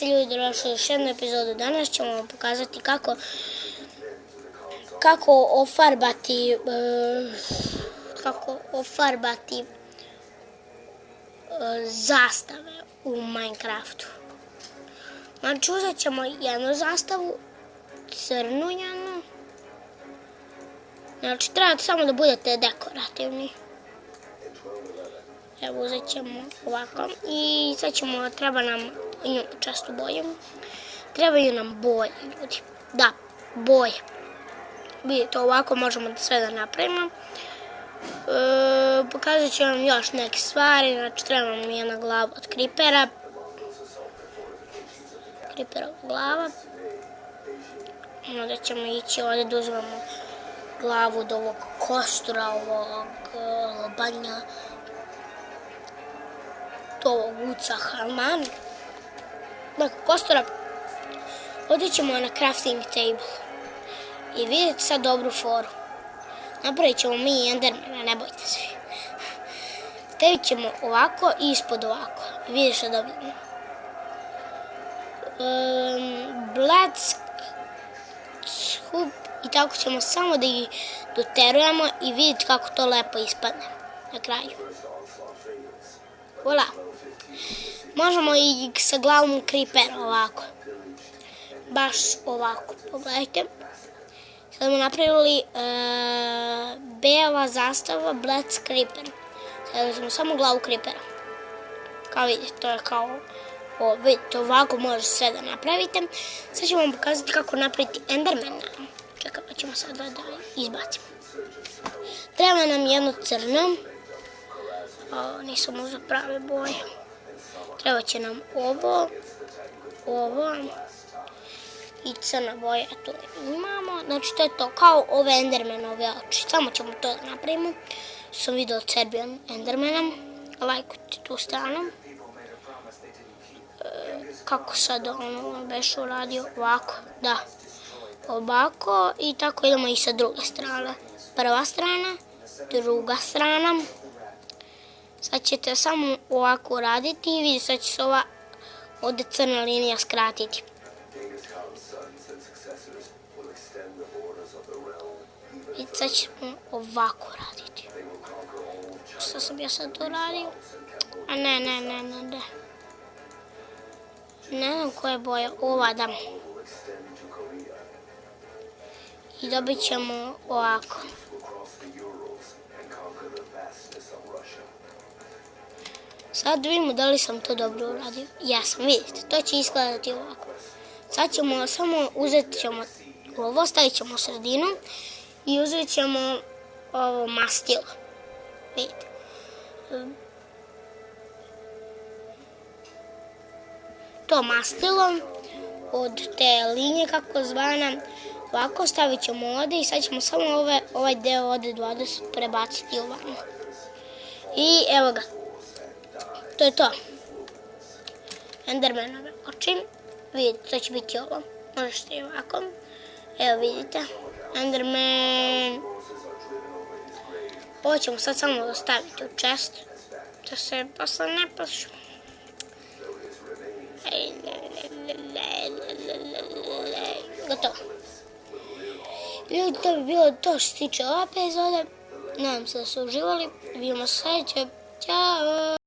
ste ljudi došli još jednu epizodu. Danas ćemo vam pokazati kako ofarbati zastave u Minecraftu. Znači uzet ćemo jednu zastavu, crnu jednu. Znači trebate samo da budete dekorativni. Evo uzet ćemo ovako i sad treba nam nju često boju. Trebaju nam boje, ljudi. Da, boje. Vidite, ovako možemo da sve da napravimo. Pokazat ću vam još neke stvari. Znači treba nam jedna glava od kripera. Kriperova glava. Onda ćemo ići ovdje da uzmemo glavu od ovog kostura, ovog lobanja, ovog uca halman. Dakle, kostura. Ovdje ćemo na crafting table. I vidite sad dobru foru. Napravit ćemo mi endermana, ne bojte se. Stavit ćemo ovako i ispod ovako. I vidite što dobijemo. Black hoop. I tako ćemo samo da ih doterujemo i vidite kako to lepo ispadne na kraju. Voila. Možemo i sa glavom kripera ovako. Baš ovako, pogledajte. Sad smo napravili bela zastava Black Creeper. Sad smo samo glavu kripera. Kao vidite, to je kao vidite, ovako može sve da napravite. Sad ćemo vam pokazati kako napraviti endermana. Čekaj, pa ćemo sad da izbacimo. Treba nam jedno crno. Nisam uzeo prave boje. Treba će nam ovo i crna boja tu imamo. Znači to je to, kao ove endermanove oči. Samo ćemo to da napravimo. Sam vidio od Serbian endermana. Lajkujte tu stranu. Kako sad ono beš uradio? Ovako, da. Ovako i tako idemo i sa druge strane. Prva strana, druga strana. Sad ćete samo ovako uraditi i vidite sad će se ova ovdje crna linija skratiti. Vidite sad ćemo ovako raditi. Što sam ja sad to radio? A ne. Ne znam koja je boja. Ova da. I dobit ćemo ovako. Sad vidimo da li sam to dobro uradio. Jesam, vidite, to će izgledati ovako. Sad ćemo samo uzeti ovo, stavit ćemo u sredinu i uzet ćemo ovo mastilo. Vidite. To mastilo od te linije kako zvana, ovako stavit ćemo ovdje i sad ćemo samo ovaj deo ovdje 20 prebaciti ovamo. I evo ga. To je to. Endermanove oči. Vidite, to će biti ovo. Možete i ovako. Evo vidite. Enderman. Ovo ćemo sad samo staviti u chest. Da se posle ne pašu. Gotovo. Ljudi, to bi bilo to što se tiče ove epizode. Nadam se da su uživali. Vidimo se sljedeće. Ćao!